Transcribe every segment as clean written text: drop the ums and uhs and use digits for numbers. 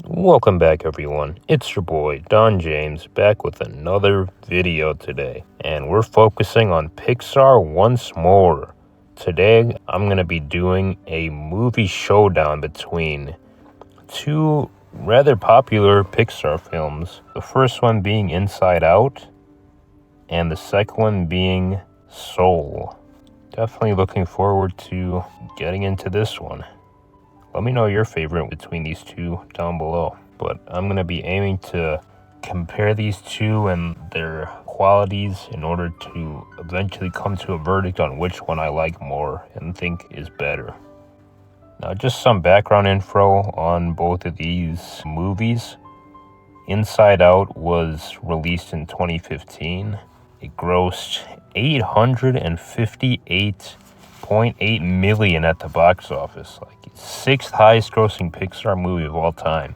Welcome back, everyone. It's your boy Don James back with another video today, and we're focusing on Pixar once more. Today I'm going to be doing a movie showdown between two rather popular Pixar films. The first one being Inside Out and the second one being Soul. Definitely looking forward to getting into this one. Let me know your favorite between these two down below. But I'm going to be aiming to compare these two and their qualities in order to eventually come to a verdict on which one I like more and think is better. Now, just some background info on both of these movies. Inside Out was released in 2015. It grossed $858.8 million at the box office. Like, sixth highest grossing Pixar movie of all time.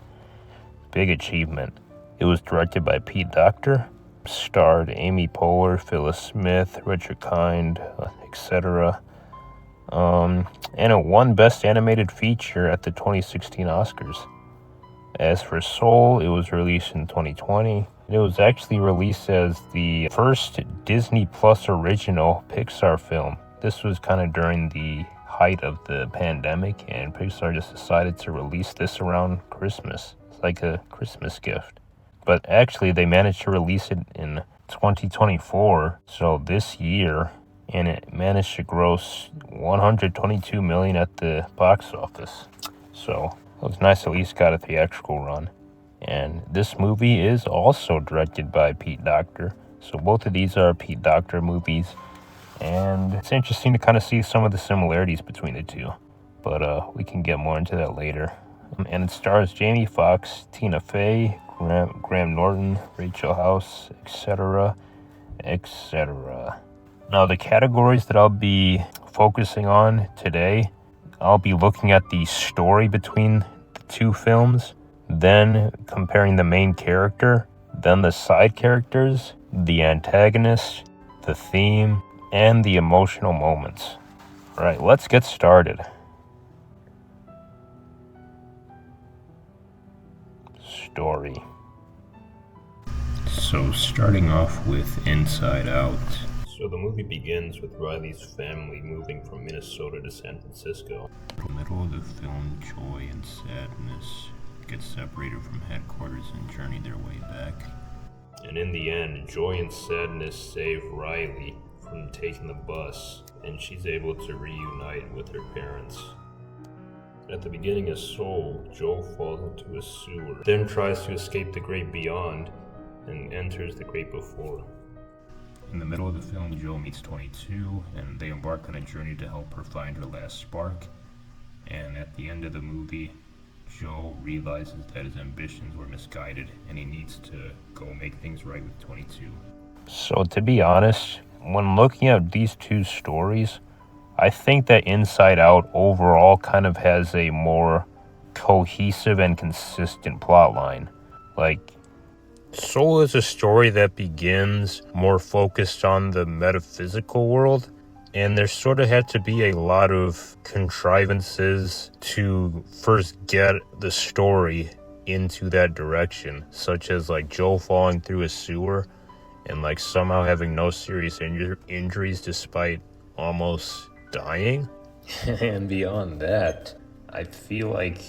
Big achievement. It was directed by Pete Docter, starred Amy Poehler, Phyllis Smith, Richard Kind, etc. And it won Best Animated Feature at the 2016 Oscars. As for Soul, it was released in 2020. It was actually released as the first Disney Plus original Pixar film. This was kind of during the height of the pandemic, and Pixar just decided to release this around Christmas. It's like a Christmas gift. But actually, they managed to release it in 2024, so this year, and it managed to gross $122 million at the box office. So it was nice at least got a theatrical run. And this movie is also directed by Pete Docter. So both of these are Pete Docter movies. And it's interesting to kind of see some of the similarities between the two. But we can get more into that later. And it stars Jamie Foxx, Tina Fey, Graham Norton, Rachel House, etc., etc. Now, the categories that I'll be focusing on today, I'll be looking at the story between the two films, then comparing the main character, then the side characters, the antagonist, the theme, and the emotional moments. All right, let's get started. Story. So, starting off with Inside Out. So the movie begins with Riley's family moving from Minnesota to San Francisco. In the middle of the film, joy and sadness get separated from headquarters and journey their way back. And in the end, joy and sadness save Riley from taking the bus, and she's able to reunite with her parents. At the beginning of Soul, Joel falls into a sewer, then tries to escape the great beyond, and enters the great before. In the middle of the film, Joel meets 22, and they embark on a journey to help her find her last spark. And at the end of the movie, Joel realizes that his ambitions were misguided, and he needs to go make things right with 22. So to be honest, when looking at these two stories, I think that Inside Out overall kind of has a more cohesive and consistent plot line. Like, Soul is a story that begins more focused on the metaphysical world, and there sort of had to be a lot of contrivances to first get the story into that direction, such as like Joel falling through a sewer and like somehow having no serious injuries despite almost dying. And beyond that, I feel like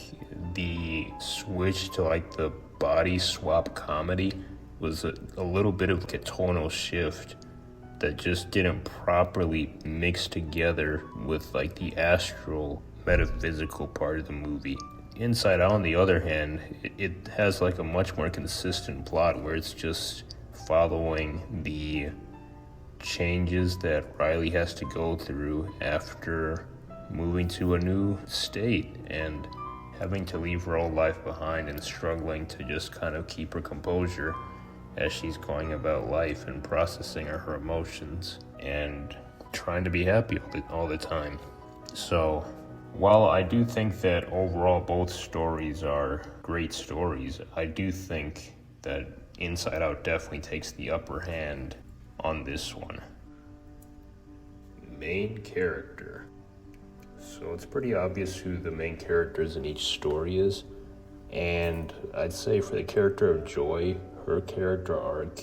the switch to like the body swap comedy was a little bit of a tonal shift that just didn't properly mix together with like the astral metaphysical part of the movie. Inside Out, on the other hand, it has like a much more consistent plot where it's just following the changes that Riley has to go through after moving to a new state and having to leave her old life behind and struggling to just kind of keep her composure as she's going about life and processing her emotions and trying to be happy all the time. So while I do think that overall both stories are great stories, I do think that Inside Out definitely takes the upper hand on this one. Main character. So it's pretty obvious who the main characters in each story is. And I'd say for the character of Joy, her character arc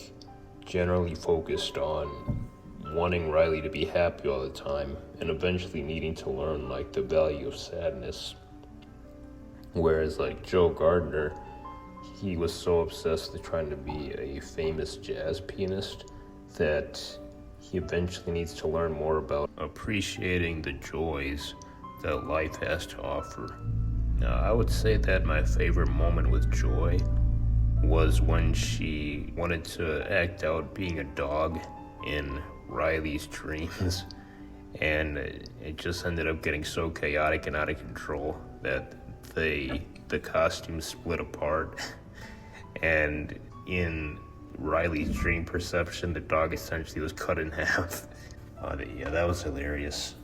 generally focused on wanting Riley to be happy all the time and eventually needing to learn like the value of sadness. Whereas like Joe Gardner, he was so obsessed with trying to be a famous jazz pianist that he eventually needs to learn more about appreciating the joys that life has to offer. Now, I would say that my favorite moment with Joy was when she wanted to act out being a dog in Riley's dreams, and it just ended up getting so chaotic and out of control that the costume split apart, and in Riley's dream perception, the dog essentially was cut in half. Yeah, that was hilarious.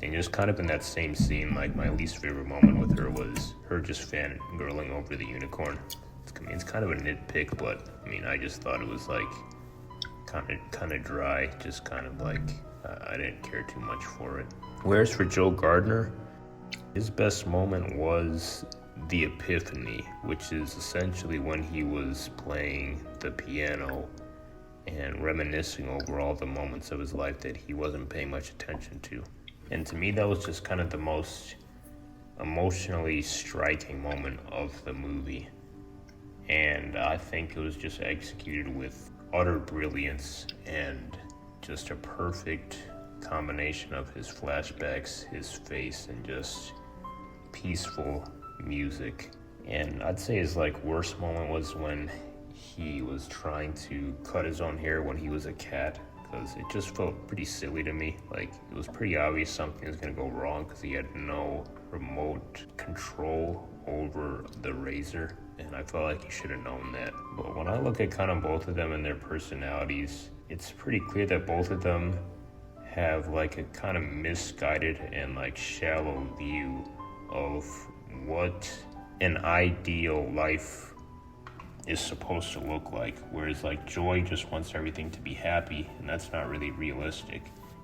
And just kind of in that same scene, like my least favorite moment with her was her just fangirling over the unicorn. It's kind of a nitpick, but I mean, I just thought it was like kind of dry, just kind of like I didn't care too much for it. Whereas for Joe Gardner, his best moment was the Epiphany, which is essentially when he was playing the piano and reminiscing over all the moments of his life that he wasn't paying much attention to. And to me, that was just kind of the most emotionally striking moment of the movie. And I think it was just executed with utter brilliance and just a perfect combination of his flashbacks, his face, and just peaceful music. And I'd say his like worst moment was when he was trying to cut his own hair when he was a cat, because it just felt pretty silly to me. Like, it was pretty obvious something was going to go wrong because he had no remote control over the razor, and I felt like he should have known that. But when I look at kind of both of them and their personalities, it's pretty clear that both of them have like a kind of misguided and like shallow view of what an ideal life is supposed to look like, whereas like Joy just wants everything to be happy, and that's not really realistic.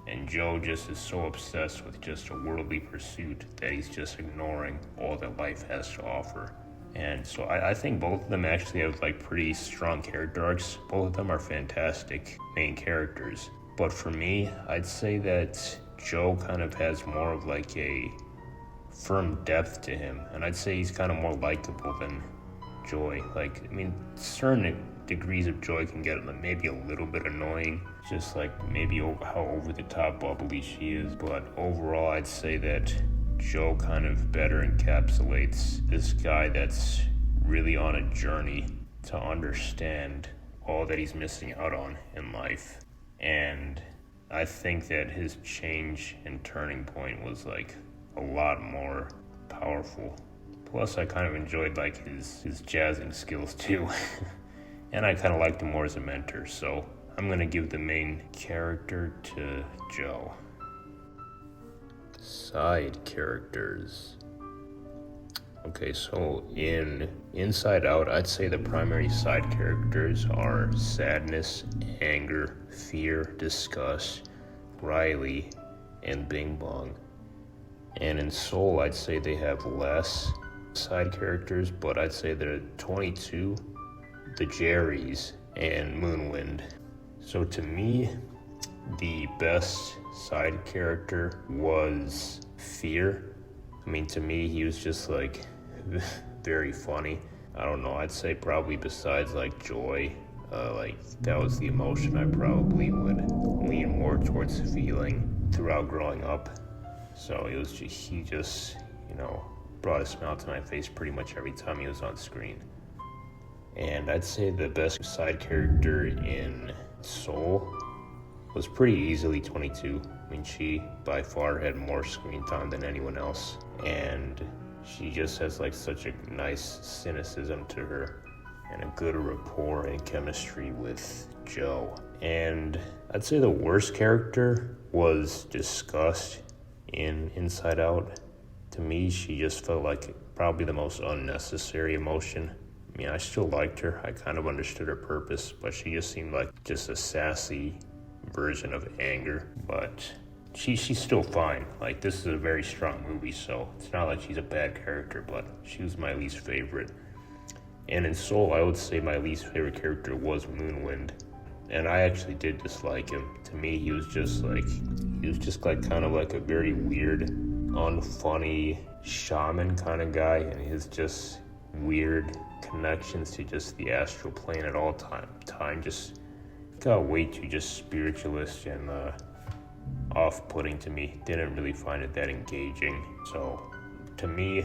And Joe just is so obsessed with just a worldly pursuit that he's just ignoring all that life has to offer. And so I think both of them actually have like pretty strong character arcs. Both of them are fantastic main characters. But for me, I'd say that Joe kind of has more of like a firm depth to him, and I'd say he's kind of more likable than Joy. Like, I mean, certain degrees of Joy can get maybe a little bit annoying, just like maybe how over the top bubbly she is, but overall I'd say that Joe kind of better encapsulates this guy that's really on a journey to understand all that he's missing out on in life. And I think that his change and turning point was like a lot more powerful. Plus, I kind of enjoyed like his jazzing skills too. And I kind of liked him more as a mentor, so I'm going to give the main character to Joe. Side characters. Okay, so in Inside Out, I'd say the primary side characters are sadness, anger, fear, disgust, Riley, and Bing Bong. And in Soul, I'd say they have less side characters, but I'd say they're 22, the Jerrys, and Moonwind. So to me, the best side character was Fear. I mean, to me, he was just like very funny. I don't know, I'd say probably besides like Joy, like that was the emotion I probably would lean more towards feeling throughout growing up. So it was just, he just, brought a smile to my face pretty much every time he was on screen. And I'd say the best side character in Soul was pretty easily 22. I mean, she by far had more screen time than anyone else, and she just has like such a nice cynicism to her and a good rapport and chemistry with Joe. And I'd say the worst character was Disgust in Inside Out. To me, she just felt like probably the most unnecessary emotion. I mean, I still liked her. I kind of understood her purpose, but she just seemed like just a sassy version of anger. But she's still fine. Like, this is a very strong movie, so it's not like she's a bad character, but she was my least favorite. And in Soul, I would say my least favorite character was Moonwind. And I actually did dislike him. To me, he was just like kind of like a very weird, unfunny shaman kind of guy. And his just weird connections to just the astral plane at all time just got way too just spiritualist and off-putting to me. Didn't really find it that engaging. So to me,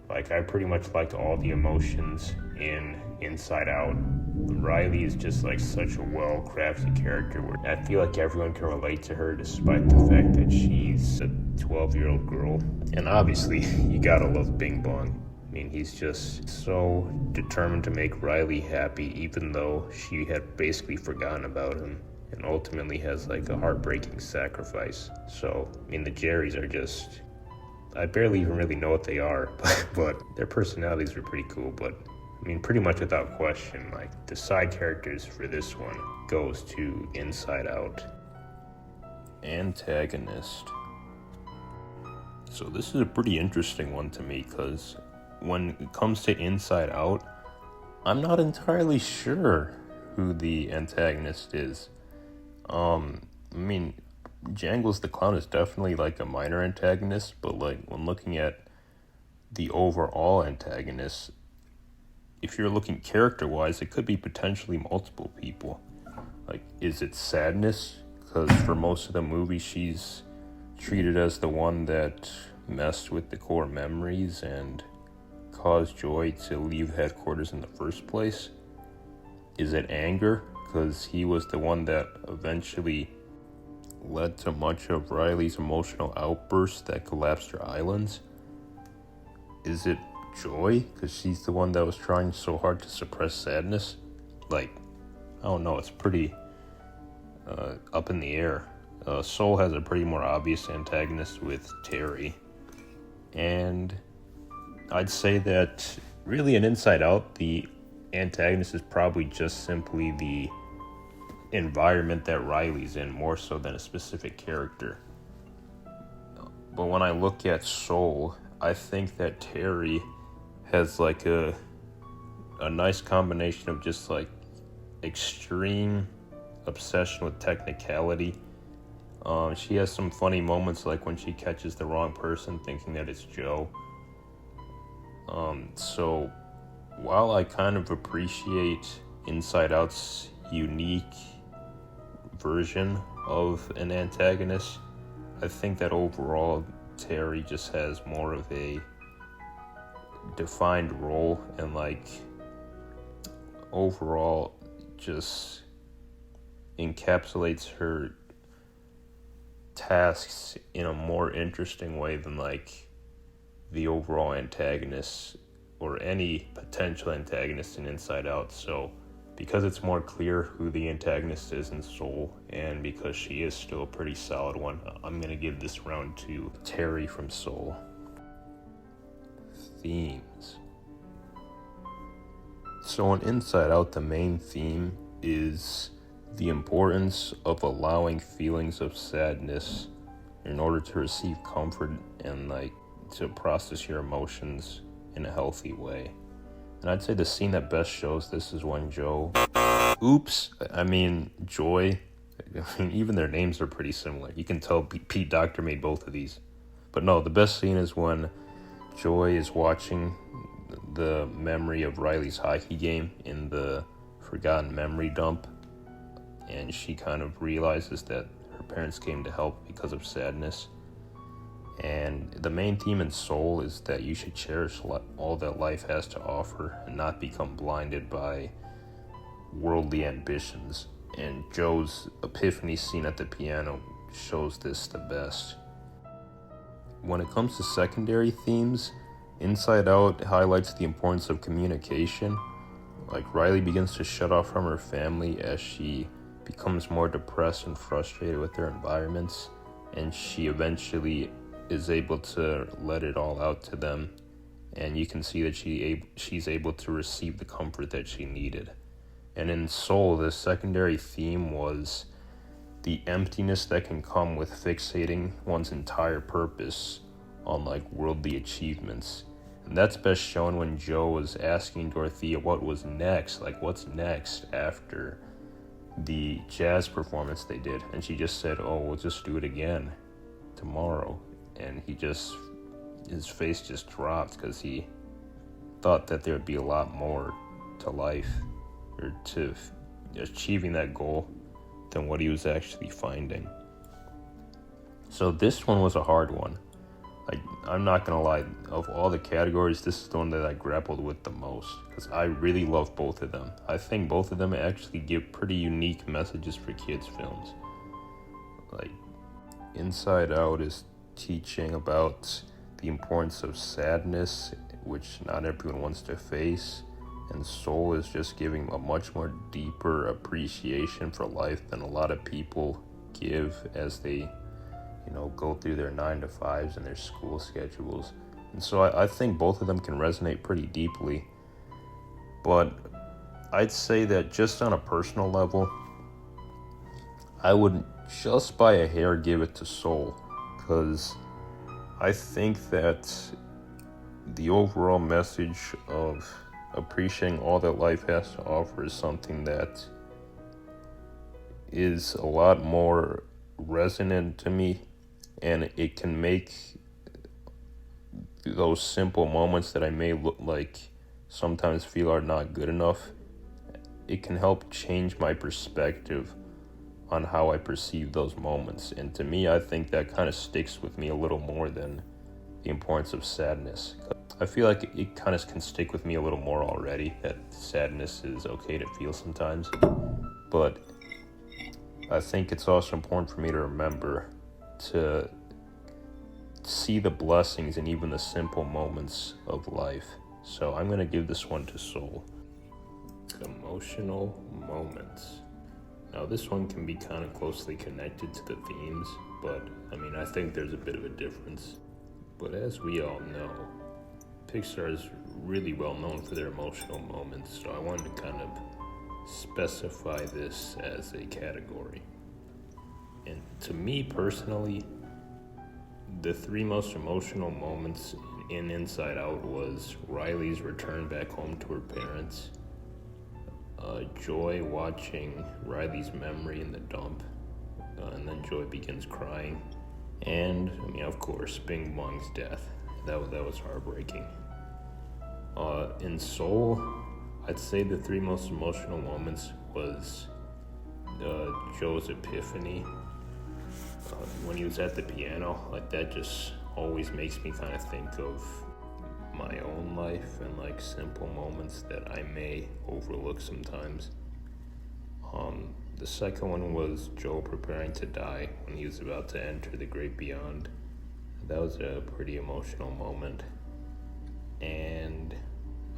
like, I pretty much liked all the emotions in Inside Out. Riley is just like such a well-crafted character where I feel like everyone can relate to her despite the fact that she's a 12-year-old girl. And obviously, you gotta love Bing Bong. I mean, he's just so determined to make Riley happy even though she had basically forgotten about him, and ultimately has like a heartbreaking sacrifice. So, I mean, the Jerrys are just, I barely even really know what they are, but their personalities are pretty cool. But I mean, pretty much without question, like, the side characters for this one goes to Inside Out. Antagonist. So this is a pretty interesting one to me, because when it comes to Inside Out, I'm not entirely sure who the antagonist is. I mean, Jangles the Clown is definitely like a minor antagonist, but like when looking at the overall antagonist, if you're looking character-wise, it could be potentially multiple people. Like, is it Sadness? Because for most of the movie, she's treated as the one that messed with the core memories and caused Joy to leave headquarters in the first place. Is it Anger? Because he was the one that eventually led to much of Riley's emotional outbursts that collapsed her islands. Is it Joy? Because she's the one that was trying so hard to suppress sadness. Like, I don't know, it's pretty up in the air. Soul has a pretty more obvious antagonist with Terry. And I'd say that really in Inside Out, the antagonist is probably just simply the environment that Riley's in, more so than a specific character. But when I look at Soul, I think that Terry has like a nice combination of just like extreme obsession with technicality. She has some funny moments, like when she catches the wrong person thinking that it's Joe. So while I kind of appreciate Inside Out's unique version of an antagonist, I think that overall Terry just has more of a defined role, and like overall just encapsulates her tasks in a more interesting way than like the overall antagonist or any potential antagonist in Inside Out. So because it's more clear who the antagonist is in Soul, and because she is still a pretty solid one, I'm going to give this round to Terry from Soul. Themes. So in Inside Out, the main theme is the importance of allowing feelings of sadness in order to receive comfort and like to process your emotions in a healthy way. And I'd say the scene that best shows this is when Joy, even their names are pretty similar. You can tell Pete Docter made both of these. But no, the best scene is when Joy is watching the memory of Riley's hockey game in the forgotten memory dump, and she kind of realizes that her parents came to help because of sadness. And the main theme in Soul is that you should cherish all that life has to offer and not become blinded by worldly ambitions. And Joe's epiphany scene at the piano shows this the best. When it comes to secondary themes, Inside Out highlights the importance of communication. Like, Riley begins to shut off from her family as she becomes more depressed and frustrated with their environments, and she eventually is able to let it all out to them, and you can see that she's able to receive the comfort that she needed. And in Soul, the secondary theme was the emptiness that can come with fixating one's entire purpose on like worldly achievements. And that's best shown when Joe was asking Dorothea what was next, like what's next after the jazz performance they did. And she just said, oh, we'll just do it again tomorrow. And his face just dropped because he thought that there would be a lot more to life or to achieving that goal than what he was actually finding. So this one was a hard one. I'm not gonna lie, of all the categories, this is the one that I grappled with the most because I really love both of them. I think both of them actually give pretty unique messages for kids' films. Like, Inside Out is teaching about the importance of sadness, which not everyone wants to face, and Soul is just giving a much more deeper appreciation for life than a lot of people give as they go through their 9-to-5s and their school schedules. And so I think both of them can resonate pretty deeply. But I'd say that just on a personal level, I would just by a hair give it to Soul, because I think that the overall message of appreciating all that life has to offer is something that is a lot more resonant to me, and it can make those simple moments that I may look like sometimes feel are not good enough, it can help change my perspective on how I perceive those moments. And to me, I think that kind of sticks with me a little more than the importance of sadness. I feel like it kind of can stick with me a little more already, that sadness is okay to feel sometimes. But I think it's also important for me to remember to see the blessings in even the simple moments of life. So I'm going to give this one to Soul. Emotional moments. Now this one can be kind of closely connected to the themes, but I think there's a bit of a difference. But as we all know, Pixar is really well known for their emotional moments, so I wanted to kind of specify this as a category. And to me personally, the three most emotional moments in Inside Out was Riley's return back home to her parents, Joy watching Riley's memory in the dump, and then Joy begins crying, and of course Bing Bong's death. That was heartbreaking. In Soul, I'd say the three most emotional moments was Joe's epiphany. When he was at the piano, like that just always makes me kind of think of my own life and like simple moments that I may overlook sometimes. The second one was Joe preparing to die when he was about to enter the great beyond. That was a pretty emotional moment. And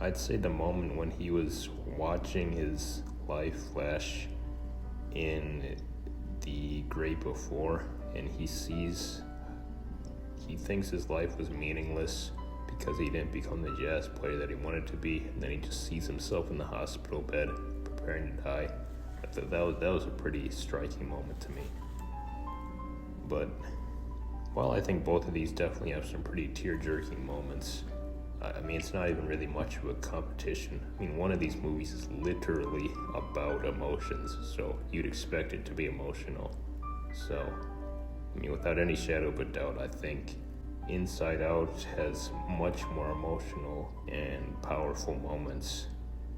I'd say the moment when he was watching his life flash in the great before, and he thinks his life was meaningless because he didn't become the jazz player that he wanted to be, and then he just sees himself in the hospital bed preparing to die. That was a pretty striking moment to me. But while I think both of these definitely have some pretty tear-jerking moments, it's not even really much of a competition. One of these movies is literally about emotions, so you'd expect it to be emotional. So, without any shadow of a doubt, I think Inside Out has much more emotional and powerful moments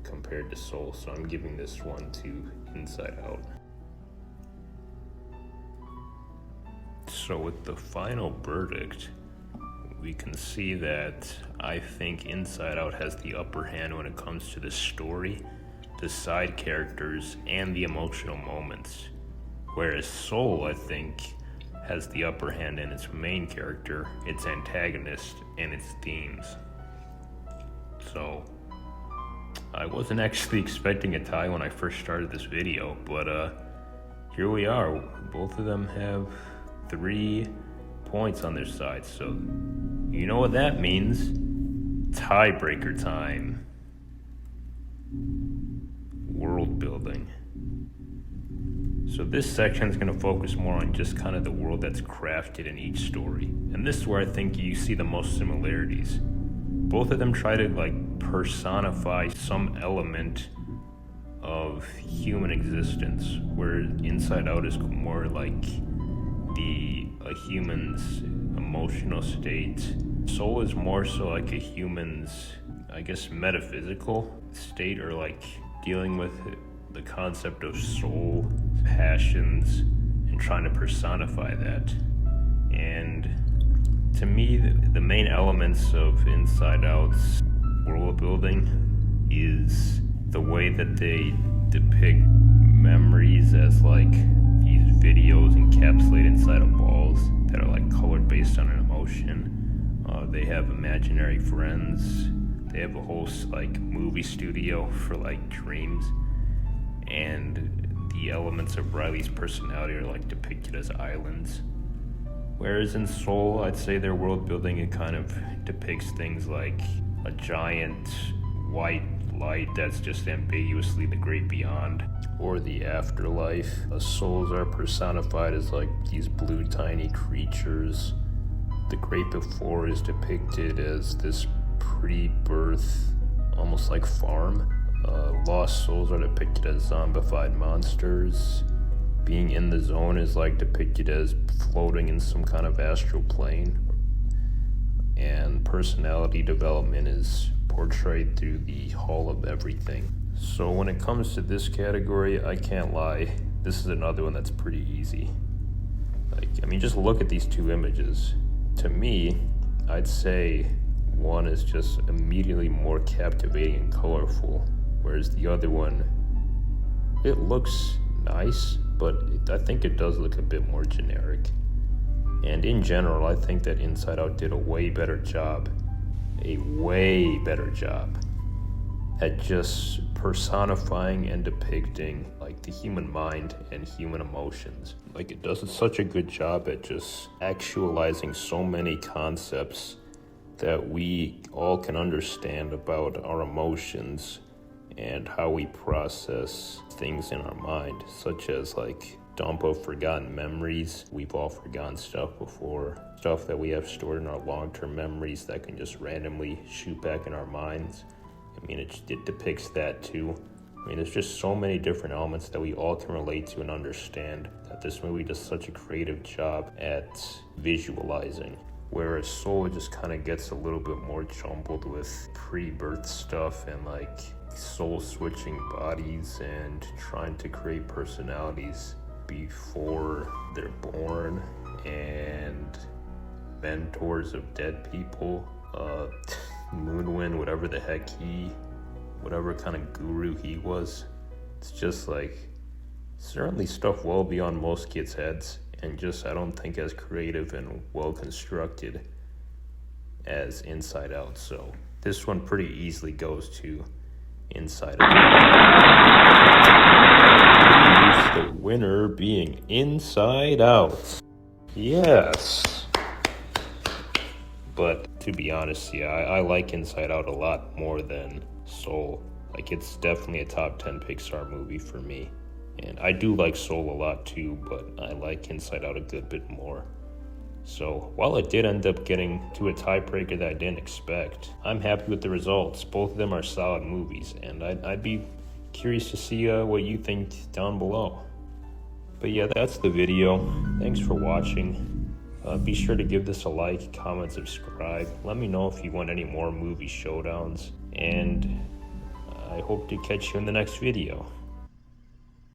compared to Soul, so I'm giving this one to Inside Out. So with the final verdict, we can see that I think Inside Out has the upper hand when it comes to the story, the side characters, and the emotional moments. Whereas Soul, I think, has the upper hand in its main character, its antagonist, and its themes. So, I wasn't actually expecting a tie when I first started this video, but here we are. Both of them have 3 points on their side, so you know what that means. Tiebreaker time. World building. So this section is going to focus more on just kind of the world that's crafted in each story. And this is where I think you see the most similarities. both of them try to like personify some element of human existence, where Inside Out is more like a human's emotional state. Soul is more so like a human's, I guess, metaphysical state, or like dealing with the concept of soul, passions, and trying to personify that. And to me, the main elements of Inside Out's world building is the way that they depict memories as like these videos encapsulated inside of balls that are like colored based on an emotion. They have imaginary friends. They have a whole like movie studio for like dreams, and the elements of Riley's personality are like depicted as islands. Whereas in Soul, I'd say their world building, it kind of depicts things like a giant white light that's just ambiguously the great beyond, or the afterlife. Souls are personified as like these blue tiny creatures. The great before is depicted as this pre-birth, almost like farm. Lost souls are depicted as zombified monsters. Being in the zone is like depicted as floating in some kind of astral plane. And personality development is portrayed through the Hall of Everything. So when it comes to this category, I can't lie, this is another one that's pretty easy. Just look at these two images. To me, I'd say one is just immediately more captivating and colorful, whereas the other one, it looks nice, but I think it does look a bit more generic. And in general, I think that Inside Out did a way better job at just personifying and depicting like the human mind and human emotions. Like, it does such a good job at just actualizing so many concepts that we all can understand about our emotions and how we process things in our mind, such as like dump of forgotten memories. We've all forgotten stuff before, stuff that we have stored in our long-term memories that can just randomly shoot back in our minds. It depicts that too. There's just so many different elements that we all can relate to and understand that this movie does such a creative job at visualizing. Whereas Soul just kind of gets a little bit more jumbled with pre-birth stuff and like soul switching bodies and trying to create personalities before they're born, and mentors of dead people, Moonwind, whatever kind of guru he was. It's just like certainly stuff well beyond most kids' heads, and just I don't think as creative and well constructed as Inside Out. So this one pretty easily goes to Inside Out. The winner being Inside Out. Yes. But to be honest, I like Inside Out a lot more than Soul. Like, it's definitely a top 10 Pixar movie for me. And I do like Soul a lot too, but I like Inside Out a good bit more. So while it did end up getting to a tiebreaker that I didn't expect, I'm happy with the results. Both of them are solid movies, and I'd be curious to see what you think down below. But yeah, that's the video. Thanks for watching. Be sure to give this a like, comment, subscribe. Let me know if you want any more movie showdowns, and I hope to catch you in the next video.